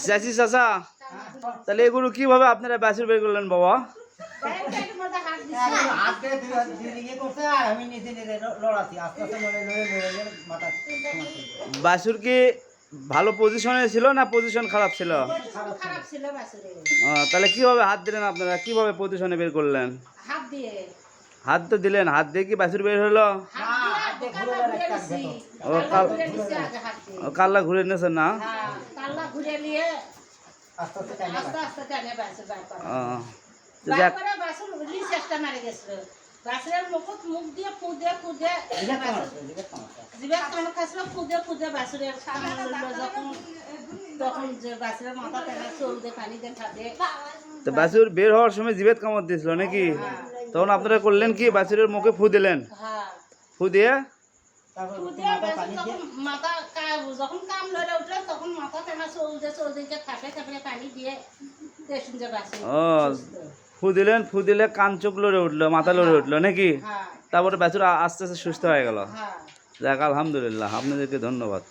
চাচি চাচা তাহলে এগুলো কিভাবে আপনারা বাছুর বের করলেন বাবা? বাছুর কি ভালো পজিশনে ছিল না পজিশন খারাপ ছিল? তাহলে কিভাবে হাত দিলেন আপনারা, কিভাবে পজিশনে বের করলেন? হাত তো দিলেন, হাত দিয়ে কি বাছুর বের হলো? কাল্লা ঘুরে নিয়েছেন না? বাছুর বের হওয়ার সময় জিভেদ কামড় দিয়েছিল নাকি? তখন আপনারা করলেন কি, বাছুরের মুখে ফু দিলেন? ফু দিয়ে ফু দিলেন, ফু দিলে কান চোখ লড়ে উঠলো, মাথা লড়ে উঠলো নাকি? তারপরে বাছুর আস্তে আস্তে সুস্থ হয়ে গেল। যাক আলহামদুলিল্লাহ, আপনাদেরকে ধন্যবাদ।